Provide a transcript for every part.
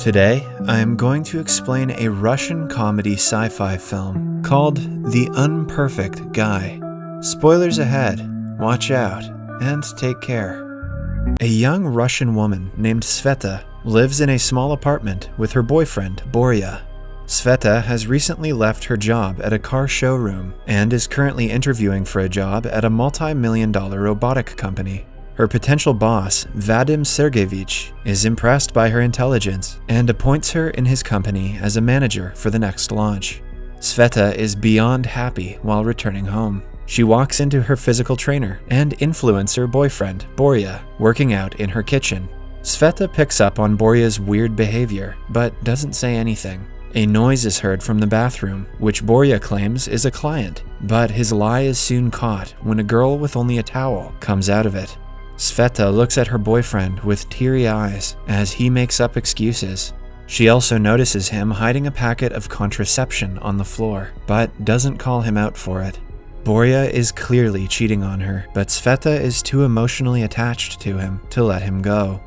Today, I am going to explain a Russian comedy sci-fi film called The Unperfect Guy. Spoilers ahead, watch out, and take care. A young Russian woman named Sveta lives in a small apartment with her boyfriend, Borya. Sveta has recently left her job at a car showroom and is currently interviewing for a job at a multi-million-dollar robotic company. Her potential boss, Vadim Sergeyevich, is impressed by her intelligence and appoints her in his company as a manager for the next launch. Sveta is beyond happy while returning home. She walks into her physical trainer and influencer boyfriend, Borya, working out in her kitchen. Sveta picks up on Borya's weird behavior, but doesn't say anything. A noise is heard from the bathroom, which Borya claims is a client, but his lie is soon caught when a girl with only a towel comes out of it. Sveta looks at her boyfriend with teary eyes as he makes up excuses. She also notices him hiding a packet of contraception on the floor, but doesn't call him out for it. Borya is clearly cheating on her, but Sveta is too emotionally attached to him to let him go.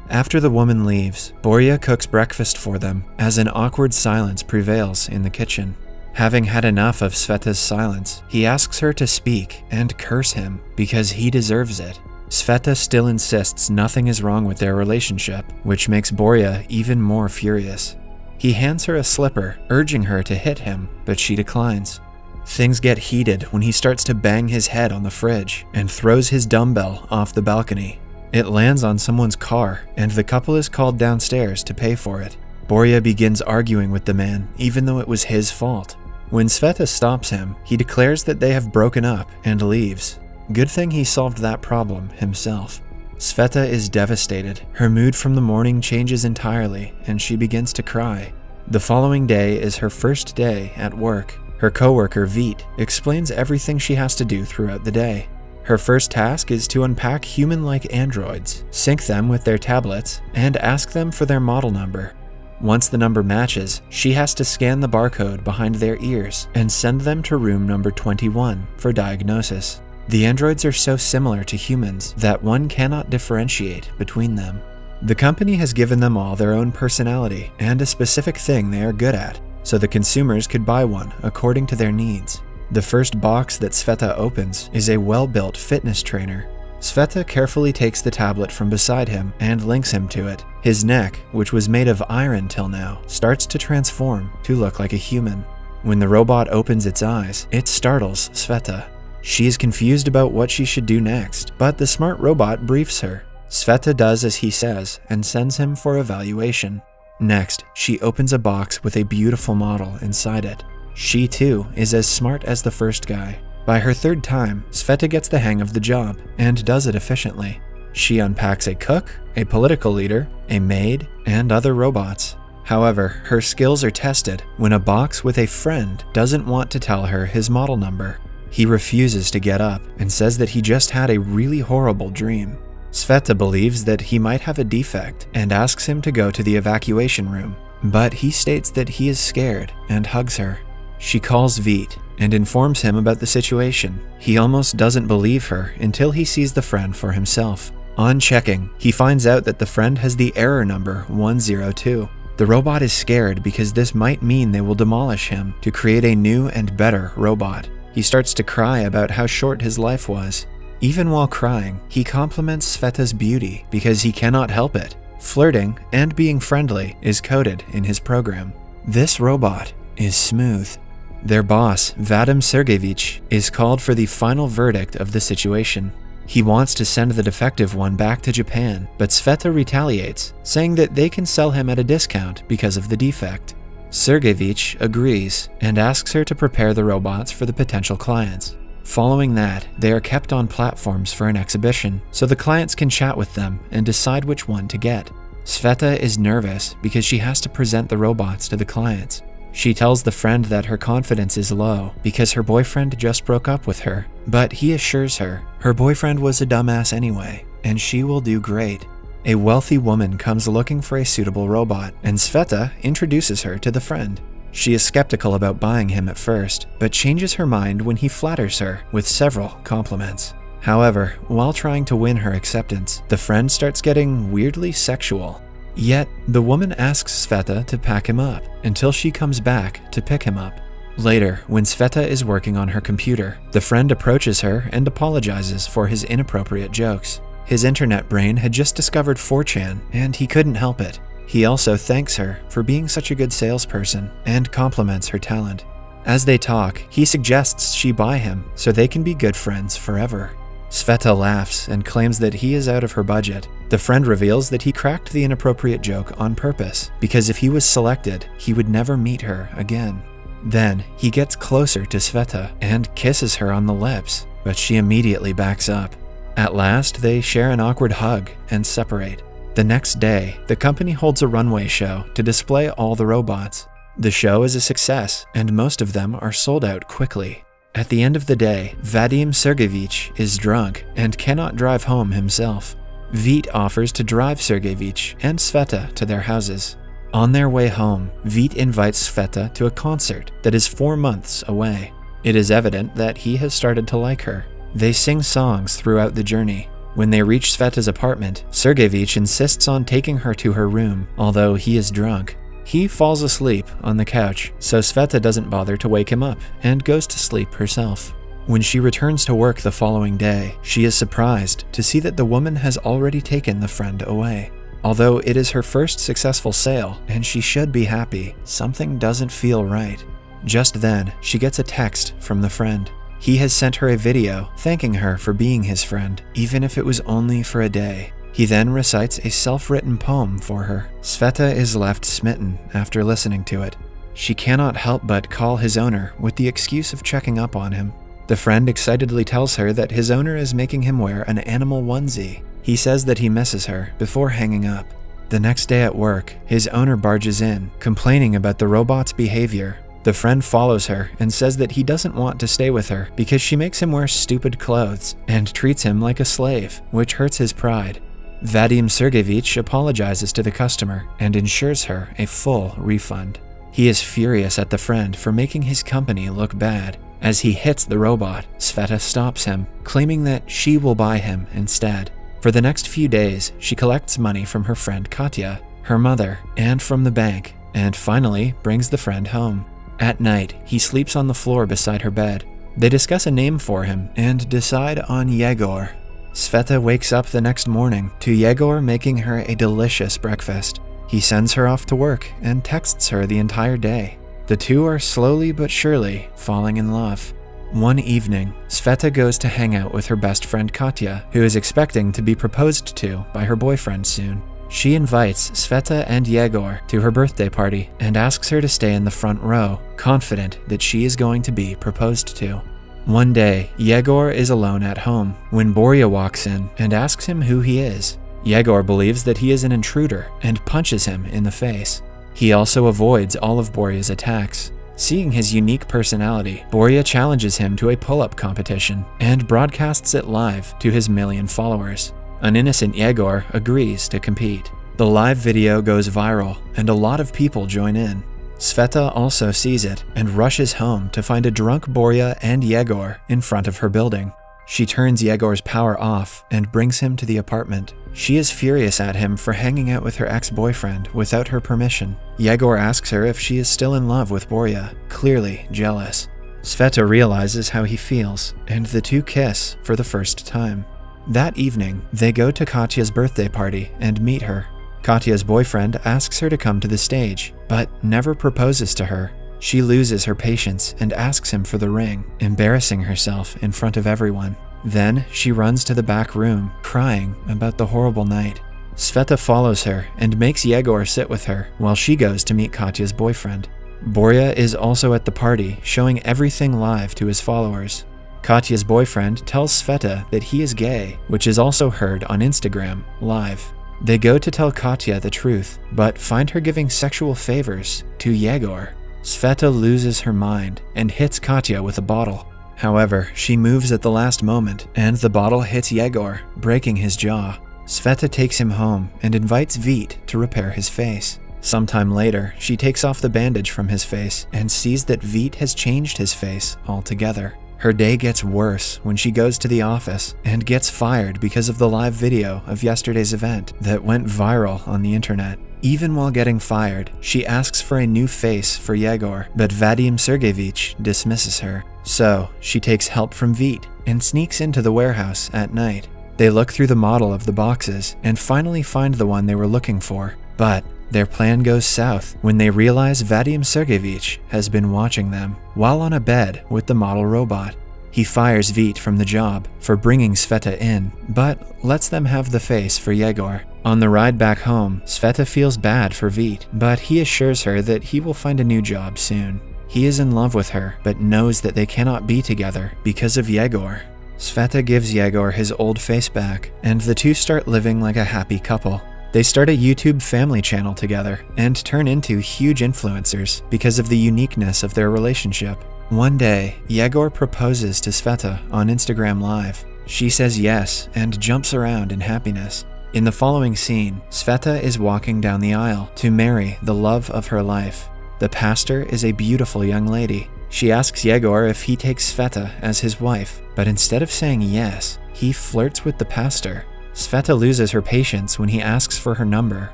After the woman leaves, Borya cooks breakfast for them as an awkward silence prevails in the kitchen. Having had enough of Sveta's silence, he asks her to speak and curse him because he deserves it. Sveta still insists nothing is wrong with their relationship, which makes Borya even more furious. He hands her a slipper, urging her to hit him, but she declines. Things get heated when he starts to bang his head on the fridge and throws his dumbbell off the balcony. It lands on someone's car, and the couple is called downstairs to pay for it. Borya begins arguing with the man, even though it was his fault. When Sveta stops him, he declares that they have broken up and leaves. Good thing he solved that problem himself. Sveta is devastated. Her mood from the morning changes entirely, and she begins to cry. The following day is her first day at work. Her coworker, Vit, explains everything she has to do throughout the day. Her first task is to unpack human-like androids, sync them with their tablets, and ask them for their model number. Once the number matches, she has to scan the barcode behind their ears and send them to room number 21 for diagnosis. The androids are so similar to humans that one cannot differentiate between them. The company has given them all their own personality and a specific thing they are good at, so the consumers could buy one according to their needs. The first box that Sveta opens is a well-built fitness trainer. Sveta carefully takes the tablet from beside him and links him to it. His neck, which was made of iron till now, starts to transform to look like a human. When the robot opens its eyes, it startles Sveta. She is confused about what she should do next, but the smart robot briefs her. Sveta does as he says and sends him for evaluation. Next, she opens a box with a beautiful model inside it. She too is as smart as the first guy. By her third time, Sveta gets the hang of the job and does it efficiently. She unpacks a cook, a political leader, a maid, and other robots. However, her skills are tested when a box with a friend doesn't want to tell her his model number. He refuses to get up and says that he just had a really horrible dream. Sveta believes that he might have a defect and asks him to go to the evacuation room, but he states that he is scared and hugs her. She calls Vit and informs him about the situation. He almost doesn't believe her until he sees the friend for himself. On checking, he finds out that the friend has the error number 102. The robot is scared because this might mean they will demolish him to create a new and better robot. He starts to cry about how short his life was. Even while crying, he compliments Sveta's beauty because he cannot help it. Flirting and being friendly is coded in his program. This robot is smooth. Their boss, Vadim Sergeyevich, is called for the final verdict of the situation. He wants to send the defective one back to Japan, but Sveta retaliates, saying that they can sell him at a discount because of the defect. Sergeyevich agrees and asks her to prepare the robots for the potential clients. Following that, they are kept on platforms for an exhibition, so the clients can chat with them and decide which one to get. Sveta is nervous because she has to present the robots to the clients. She tells the friend that her confidence is low because her boyfriend just broke up with her, but he assures her her boyfriend was a dumbass anyway, and she will do great. A wealthy woman comes looking for a suitable robot, and Sveta introduces her to the friend. She is skeptical about buying him at first, but changes her mind when he flatters her with several compliments. However, while trying to win her acceptance, the friend starts getting weirdly sexual. Yet, the woman asks Sveta to pack him up until she comes back to pick him up. Later, when Sveta is working on her computer, the friend approaches her and apologizes for his inappropriate jokes. His internet brain had just discovered 4chan, and he couldn't help it. He also thanks her for being such a good salesperson and compliments her talent. As they talk, he suggests she buy him so they can be good friends forever. Sveta laughs and claims that he is out of her budget. The friend reveals that he cracked the inappropriate joke on purpose, because if he was selected, he would never meet her again. Then, he gets closer to Sveta and kisses her on the lips, but she immediately backs up. At last, they share an awkward hug and separate. The next day, the company holds a runway show to display all the robots. The show is a success, and most of them are sold out quickly. At the end of the day, Vadim Sergeyevich is drunk and cannot drive home himself. Vít offers to drive Sergeyevich and Sveta to their houses. On their way home, Vít invites Sveta to a concert that is 4 months away. It is evident that he has started to like her. They sing songs throughout the journey. When they reach Sveta's apartment, Sergeyevich insists on taking her to her room, although he is drunk. He falls asleep on the couch, so Sveta doesn't bother to wake him up and goes to sleep herself. When she returns to work the following day, she is surprised to see that the woman has already taken the friend away. Although it is her first successful sale and she should be happy, something doesn't feel right. Just then, she gets a text from the friend. He has sent her a video thanking her for being his friend, even if it was only for a day. He then recites a self-written poem for her. Sveta is left smitten after listening to it. She cannot help but call his owner with the excuse of checking up on him. The friend excitedly tells her that his owner is making him wear an animal onesie. He says that he misses her before hanging up. The next day at work, his owner barges in, complaining about the robot's behavior. The friend follows her and says that he doesn't want to stay with her because she makes him wear stupid clothes and treats him like a slave, which hurts his pride. Vadim Sergeyevich apologizes to the customer and ensures her a full refund. He is furious at the friend for making his company look bad. As he hits the robot, Sveta stops him, claiming that she will buy him instead. For the next few days, she collects money from her friend Katya, her mother, and from the bank, and finally brings the friend home. At night, he sleeps on the floor beside her bed. They discuss a name for him and decide on Yegor. Sveta wakes up the next morning to Yegor making her a delicious breakfast. He sends her off to work and texts her the entire day. The two are slowly but surely falling in love. One evening, Sveta goes to hang out with her best friend Katya, who is expecting to be proposed to by her boyfriend soon. She invites Sveta and Yegor to her birthday party and asks her to stay in the front row, confident that she is going to be proposed to. One day, Yegor is alone at home when Borya walks in and asks him who he is. Yegor believes that he is an intruder and punches him in the face. He also avoids all of Borya's attacks. Seeing his unique personality, Borya challenges him to a pull-up competition and broadcasts it live to his 1 million followers. An innocent Yegor agrees to compete. The live video goes viral and a lot of people join in. Sveta also sees it and rushes home to find a drunk Borya and Yegor in front of her building. She turns Yegor's power off and brings him to the apartment. She is furious at him for hanging out with her ex-boyfriend without her permission. Yegor asks her if she is still in love with Borya, clearly jealous. Sveta realizes how he feels, and the two kiss for the first time. That evening, they go to Katya's birthday party and meet her. Katya's boyfriend asks her to come to the stage, but never proposes to her. She loses her patience and asks him for the ring, embarrassing herself in front of everyone. Then she runs to the back room, crying about the horrible night. Sveta follows her and makes Yegor sit with her while she goes to meet Katya's boyfriend. Borya is also at the party, showing everything live to his followers. Katya's boyfriend tells Sveta that he is gay, which is also heard on Instagram, live. They go to tell Katya the truth, but find her giving sexual favors to Yegor. Sveta loses her mind and hits Katya with a bottle. However, she moves at the last moment, and the bottle hits Yegor, breaking his jaw. Sveta takes him home and invites Vít to repair his face. Sometime later, she takes off the bandage from his face and sees that Vít has changed his face altogether. Her day gets worse when she goes to the office and gets fired because of the live video of yesterday's event that went viral on the internet. Even while getting fired, she asks for a new face for Yegor, but Vadim Sergeyevich dismisses her. So, she takes help from Vít and sneaks into the warehouse at night. They look through the model of the boxes and finally find the one they were looking for. But their plan goes south when they realize Vadim Sergeyevich has been watching them while on a bed with the model robot. He fires Vít from the job for bringing Sveta in, but lets them have the face for Yegor. On the ride back home, Sveta feels bad for Vít, but he assures her that he will find a new job soon. He is in love with her, but knows that they cannot be together because of Yegor. Sveta gives Yegor his old face back, and the two start living like a happy couple. They start a YouTube family channel together and turn into huge influencers because of the uniqueness of their relationship. One day, Yegor proposes to Sveta on Instagram Live. She says yes and jumps around in happiness. In the following scene, Sveta is walking down the aisle to marry the love of her life. The pastor is a beautiful young lady. She asks Yegor if he takes Sveta as his wife, but instead of saying yes, he flirts with the pastor. Sveta loses her patience when he asks for her number.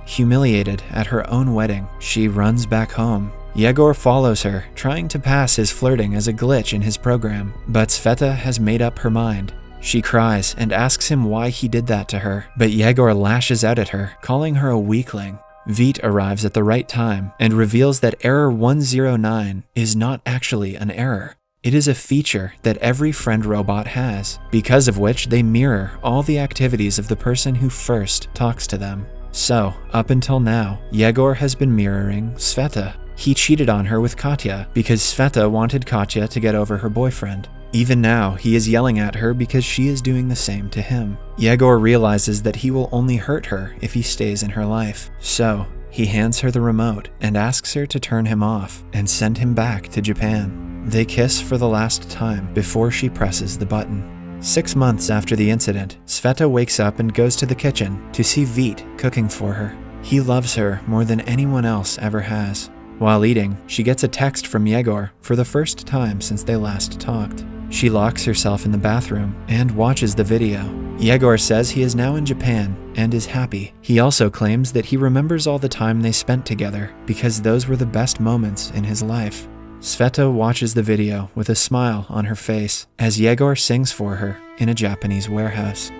Humiliated at her own wedding, she runs back home. Yegor follows her, trying to pass his flirting as a glitch in his program, but Sveta has made up her mind. She cries and asks him why he did that to her, but Yegor lashes out at her, calling her a weakling. Vít arrives at the right time and reveals that error 109 is not actually an error. It is a feature that every friend robot has, because of which they mirror all the activities of the person who first talks to them. So, up until now, Yegor has been mirroring Sveta. He cheated on her with Katya because Sveta wanted Katya to get over her boyfriend. Even now, he is yelling at her because she is doing the same to him. Yegor realizes that he will only hurt her if he stays in her life. So, he hands her the remote and asks her to turn him off and send him back to Japan. They kiss for the last time before she presses the button. 6 months after the incident, Sveta wakes up and goes to the kitchen to see Vít cooking for her. He loves her more than anyone else ever has. While eating, she gets a text from Yegor for the first time since they last talked. She locks herself in the bathroom and watches the video. Yegor says he is now in Japan and is happy. He also claims that he remembers all the time they spent together because those were the best moments in his life. Sveta watches the video with a smile on her face as Yegor sings for her in a Japanese warehouse.